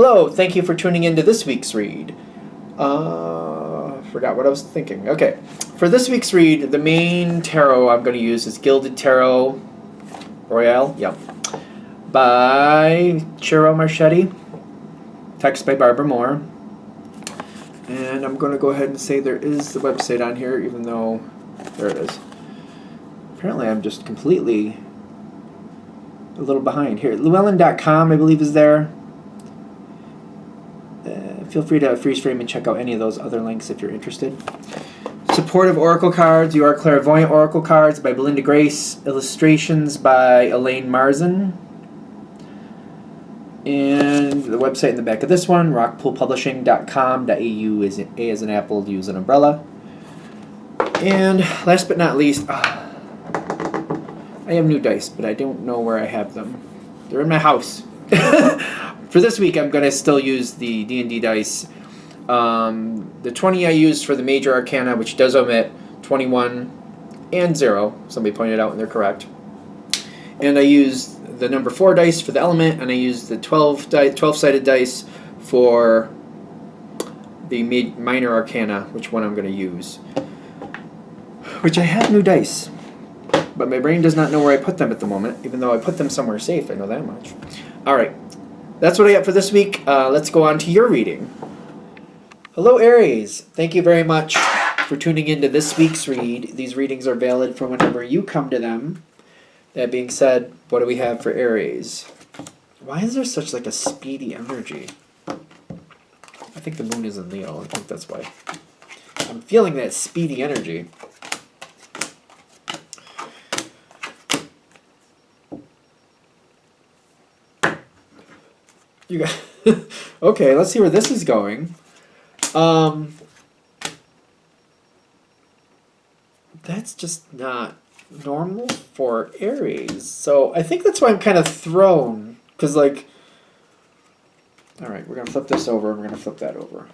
Hello, thank you for tuning in to this week's read. Forgot what I was thinking. Okay, for this week's read, the main tarot I'm going to use is Gilded Tarot Royale. Yep. By Chiro Marchetti. Text by Barbara Moore. And I'm going to go ahead and say there is the website on here, even though... There it is. Apparently I'm just completely a little behind. Here, Llewellyn.com, I believe, is there. Feel free to freeze frame and check out any of those other links if you're interested. Supportive Oracle Cards. You Are Clairvoyant Oracle Cards by Belinda Grace. Illustrations by Elaine Marzin. And the website in the back of this one, rockpoolpublishing.com.au is A as an apple, U as an umbrella. And last but not least, I have new dice, but I don't know where I have them. They're in my house. For this week, I'm going to still use the D&D dice. The 20 I used for the Major Arcana, which does omit 21 and 0. Somebody pointed out, and they're correct. And I used the number 4 dice for the element, and I used the 12-sided dice for the Minor Arcana, which one I'm going to use. Which I have new dice. But my brain does not know where I put them at the moment, even though I put them somewhere safe. I know that much. All right. That's what I got for this week. Let's go on to your reading. Hello, Aries. Thank you very much for tuning into this week's read. These readings are valid for whenever you come to them. That being said, what do we have for Aries? Why is there such like a speedy energy? I think the moon is in Leo. I think that's why. I'm feeling that speedy energy. You got okay, let's see where this is going. That's just not normal for Aries. So I think that's why I'm kind of thrown. Because, like... Alright, we're going to flip this over. And we're going to flip that over.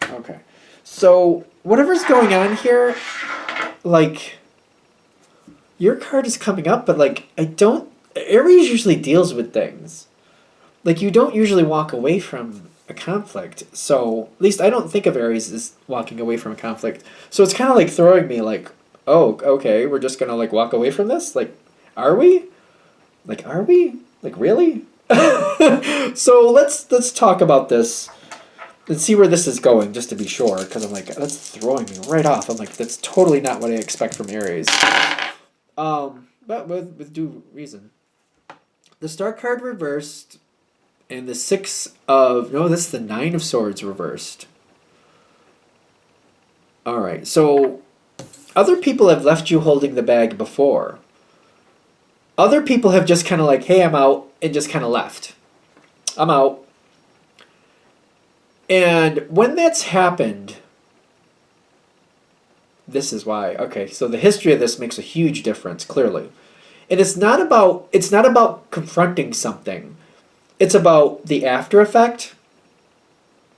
Okay. So, whatever's going on here, like... Your card is coming up, but, like, I don't... Aries usually deals with things. Like, you don't usually walk away from a conflict. So, at least I don't think of Aries as walking away from a conflict. So it's kind of like throwing me like, oh, okay, we're just going to, like, walk away from this? Like, are we? Like, are we? Like, really? So let's talk about this and see where this is going, just to be sure. Because I'm like, that's throwing me right off. I'm like, that's totally not what I expect from Aries. But with due reason. The Star card reversed... And the 6 of... No, that's the 9 of Swords reversed. Alright, so... Other people have left you holding the bag before. Other people have just kind of like, hey, I'm out, and just kind of left. I'm out. And when that's happened... This is why. Okay, so the history of this makes a huge difference, clearly. And it's not about confronting something. It's about the after effect.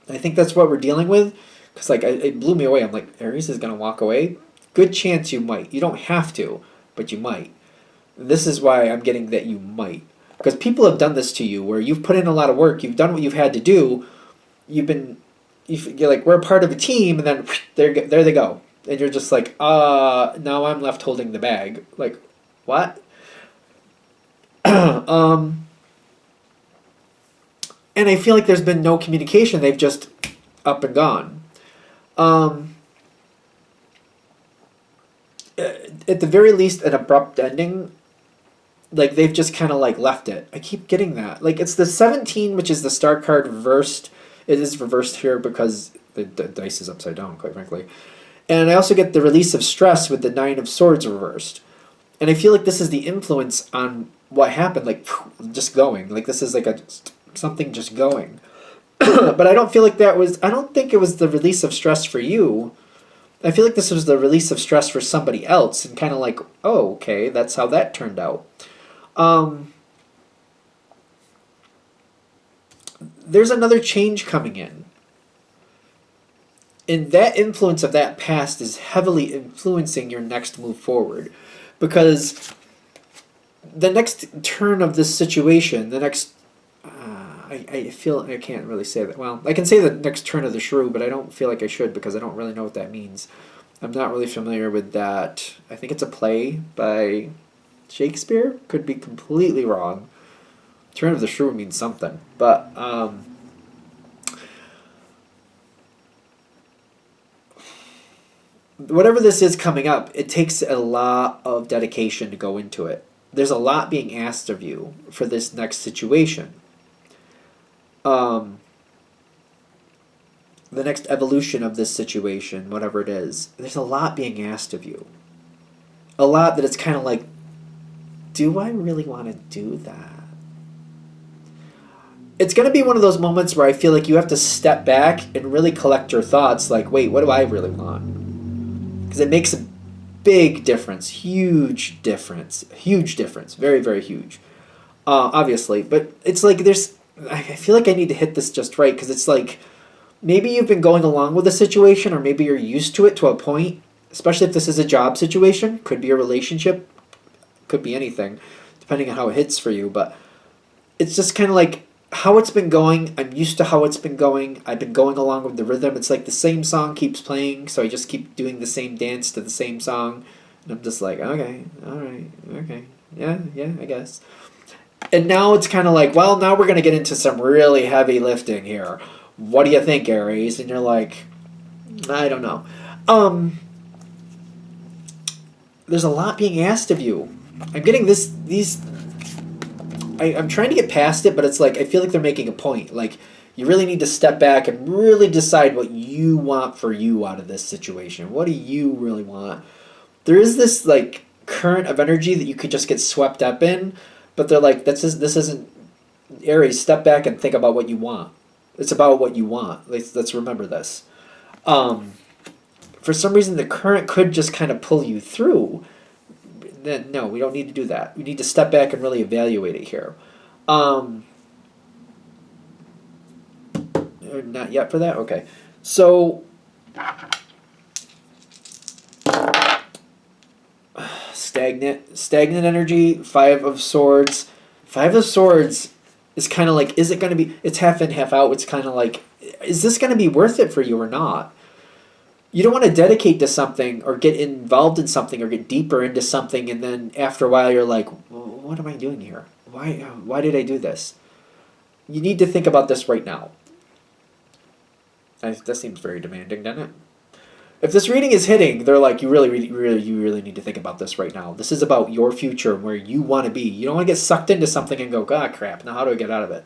I think that's what we're dealing with. Because like, it blew me away. I'm like, Aries is going to walk away? Good chance you might. You don't have to, but you might. And this is why I'm getting that you might. Because people have done this to you, where you've put in a lot of work. You've done what you've had to do. You're like, we're a part of a team, and then there they go. And you're just like, now I'm left holding the bag. Like, what? And I feel like there's been no communication. They've just up and gone. At the very least, an abrupt ending. Like, they've just kind of, like, left it. I keep getting that. Like, it's the 17, which is the Star card reversed. It is reversed here because the dice is upside down, quite frankly. And I also get the release of stress with the 9 of Swords reversed. And I feel like this is the influence on what happened. Like, just going. Like, this is like something just going. But I don't feel like I don't think it was the release of stress for you. I feel like this was the release of stress for somebody else, and kind of like, oh, okay, that's how that turned out. There's another change coming in. And that influence of that past is heavily influencing your next move forward. Because the next turn of this situation, the next I feel I can't really say that. Well, I can say the next turn of the shrew, but I don't feel like I should because I don't really know what that means. I'm not really familiar with that. I think it's a play by Shakespeare. Could be completely wrong. Turn of the shrew means something, but whatever this is coming up, it takes a lot of dedication to go into it. There's a lot being asked of you for this next situation. The next evolution of this situation, whatever it is, there's a lot being asked of you. A lot that it's kind of like, do I really want to do that? It's going to be one of those moments where I feel like you have to step back and really collect your thoughts, like, wait, what do I really want? Because it makes a big difference, huge difference, very, very huge, obviously. But it's like I feel like I need to hit this just right, because it's like, maybe you've been going along with a situation, or maybe you're used to it to a point, especially if this is a job situation, could be a relationship, could be anything, depending on how it hits for you. But it's just kind of like how it's been going. I'm used to how it's been going. I've been going along with the rhythm. It's like the same song keeps playing, so I just keep doing the same dance to the same song. And I'm just like, okay, all right, okay, yeah, I guess. And now it's kind of like, well, now we're going to get into some really heavy lifting here. What do you think, Aries? And you're like, I don't know. There's a lot being asked of you. I'm getting I'm trying to get past it, but it's like, I feel like they're making a point. Like, you really need to step back and really decide what you want for you out of this situation. What do you really want? There is this, like, current of energy that you could just get swept up in, but they're like, this isn't, Aries, step back and think about what you want. It's about what you want. Let's remember this. For some reason, the current could just kind of pull you through. Then no, we don't need to do that. We need to step back and really evaluate it here. Not yet for that? Okay. So, stagnant energy, Five of Swords. Five of Swords is kind of like, is it going to be, it's half in, half out. It's kind of like, is this going to be worth it for you or not? You don't want to dedicate to something or get involved in something or get deeper into something, and then after a while you're like, well, what am I doing here? Why did I do this? You need to think about this right now. That seems very demanding, doesn't it? If this reading is hitting, they're like, you really need to think about this right now. This is about your future and where you want to be. You don't want to get sucked into something and go, God, crap, now how do I get out of it?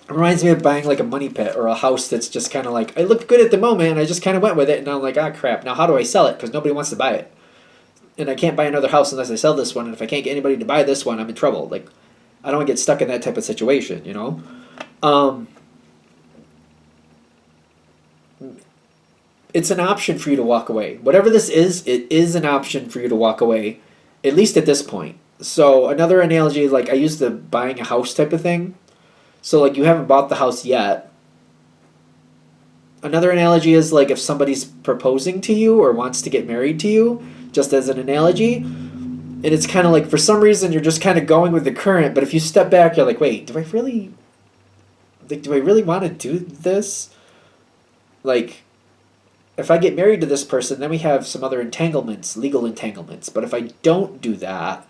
It reminds me of buying like a money pit or a house that's just kind of like, I looked good at the moment and I just kind of went with it, and now I'm like, ah, crap, now how do I sell it? Because nobody wants to buy it. And I can't buy another house unless I sell this one, and if I can't get anybody to buy this one, I'm in trouble. Like, I don't want to get stuck in that type of situation, you know? It's an option for you to walk away. Whatever this is, it is an option for you to walk away, at least at this point. So another analogy, like I use the buying a house type of thing. So, like, you haven't bought the house yet. Another analogy is, like, if somebody's proposing to you or wants to get married to you, just as an analogy. And it's kind of like, for some reason, you're just kind of going with the current. But if you step back, you're like, wait, do I really want to do this? Like, if I get married to this person, then we have some other entanglements, legal entanglements. But if I don't do that,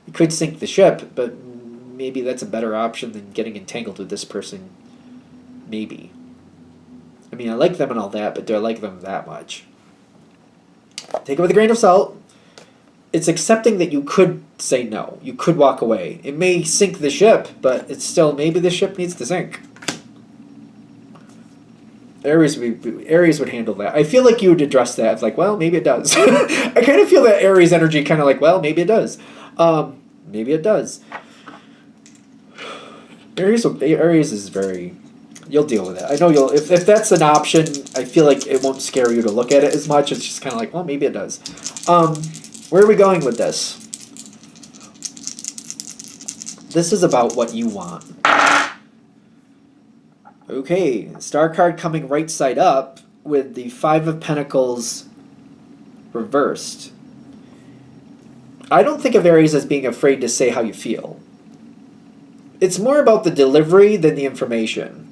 it could sink the ship, but maybe that's a better option than getting entangled with this person. Maybe. I mean, I like them and all that, but do I like them that much? Take it with a grain of salt. It's accepting that you could say no. You could walk away. It may sink the ship, but it's still, maybe the ship needs to sink. Aries would handle that. I feel like you would address that. It's like, well, maybe it does. I kind of feel that Aries energy kind of like, well, maybe it does. Maybe it does. Aries is very, you'll deal with it. I know you'll, if that's an option, I feel like it won't scare you to look at it as much. It's just kind of like, well, maybe it does. Where are we going with this? This is about what you want. Okay, star card coming right side up with the Five of Pentacles reversed. I don't think of Aries as being afraid to say how you feel. It's more about the delivery than the information.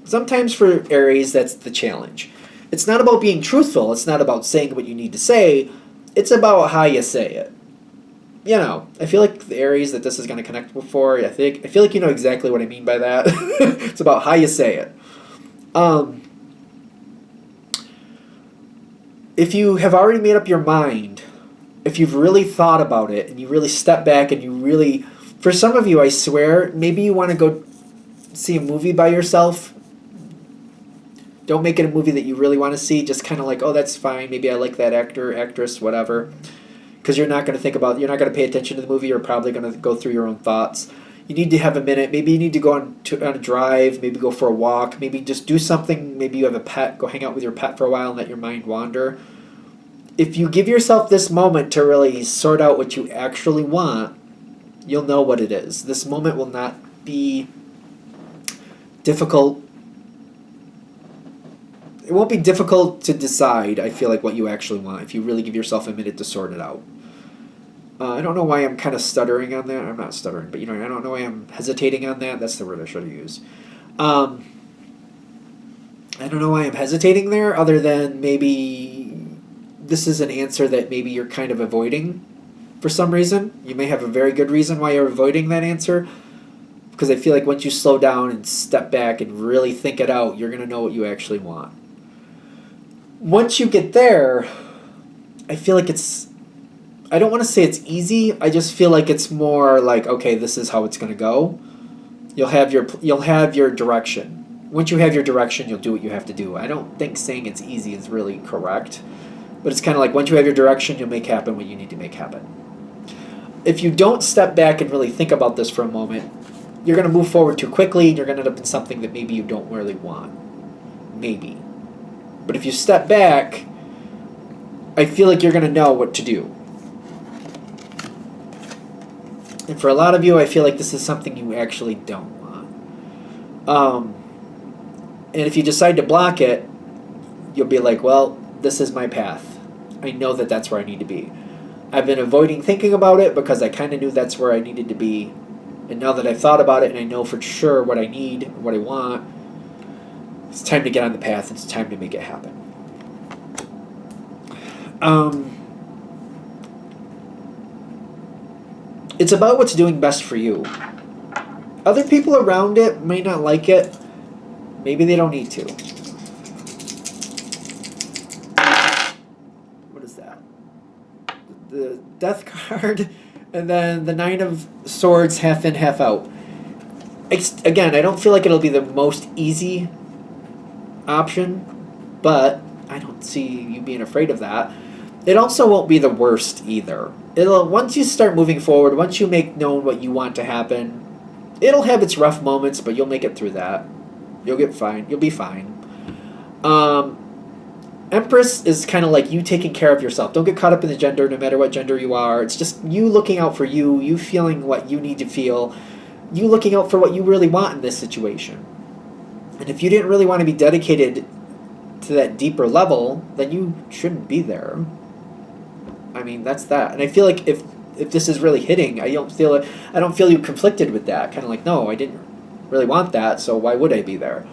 Sometimes for Aries, that's the challenge. It's not about being truthful. It's not about saying what you need to say. It's about how you say it. You know, I feel like the Aries that this is going to connect before, I feel like you know exactly what I mean by that. It's about how you say it. If you have already made up your mind, if you've really thought about it and you really step back and you really, for some of you, I swear, maybe you want to go see a movie by yourself. Don't make it a movie that you really want to see. Just kind of like, oh, that's fine. Maybe I like that actor, actress, whatever. Because you're not going to think about, you're not going to pay attention to the movie. You're probably going to go through your own thoughts. You need to have a minute. Maybe you need to go on a drive. Maybe go for a walk. Maybe just do something. Maybe you have a pet. Go hang out with your pet for a while and let your mind wander. If you give yourself this moment to really sort out what you actually want, you'll know what it is. This moment will not be difficult. It won't be difficult to decide, I feel like, what you actually want if you really give yourself a minute to sort it out. I don't know why I'm kind of stuttering on that. I'm not stuttering, but I don't know why I'm hesitating on that. That's the word I should have used. I don't know why I'm hesitating there, other than maybe this is an answer that maybe you're kind of avoiding for some reason. You may have a very good reason why you're avoiding that answer, because I feel like once you slow down and step back and really think it out, you're going to know what you actually want. Once you get there, I feel like I don't want to say it's easy. I just feel like it's more like, okay, this is how it's going to go. You'll have your direction. Once you have your direction, you'll do what you have to do. I don't think saying it's easy is really correct, but it's kind of like once you have your direction, you'll make happen what you need to make happen. If you don't step back and really think about this for a moment, you're going to move forward too quickly, and you're going to end up in something that maybe you don't really want. Maybe. But if you step back, I feel like you're going to know what to do. And for a lot of you, I feel like this is something you actually don't want. And if you decide to block it, you'll be like, well, this is my path. I know that that's where I need to be. I've been avoiding thinking about it because I kind of knew that's where I needed to be. And now that I've thought about it and I know for sure what I need, what I want, it's time to get on the path. It's time to make it happen. It's about what's doing best for you. Other people around it may not like it. Maybe they don't need to. What is that? The Death card, and then the Nine of Swords, half in, half out. Again, I don't feel like it'll be the most easy option, but I don't see you being afraid of that. It also won't be the worst either. Once you start moving forward, once you make known what you want to happen, it'll have its rough moments, but you'll make it through that. You'll get fine. You'll be fine. Empress is kind of like you taking care of yourself. Don't get caught up in the gender, no matter what gender you are. It's just you looking out for you, you feeling what you need to feel, you looking out for what you really want in this situation. And if you didn't really want to be dedicated to that deeper level, then you shouldn't be there. I mean, that's that. And I feel like if this is really hitting, I don't feel you conflicted with that. Kind of like, no, I didn't really want that, so why would I be there?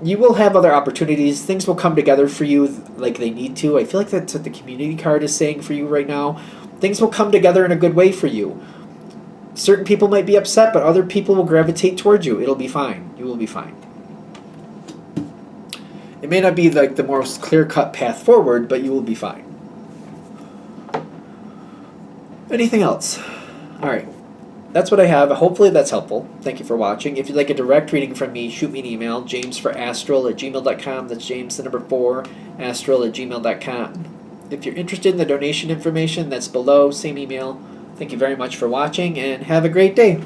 You will have other opportunities. Things will come together for you like they need to. I feel like that's what the community card is saying for you right now. Things will come together in a good way for you. Certain people might be upset, but other people will gravitate towards you. It'll be fine. You will be fine. It may not be like the most clear-cut path forward, but you will be fine. Anything else? All right. That's what I have. Hopefully that's helpful. Thank you for watching. If you'd like a direct reading from me, shoot me an email, jamesforastral@gmail.com. That's James, the number 4, astral@gmail.com. If you're interested in the donation information, that's below, same email. Thank you very much for watching, and have a great day.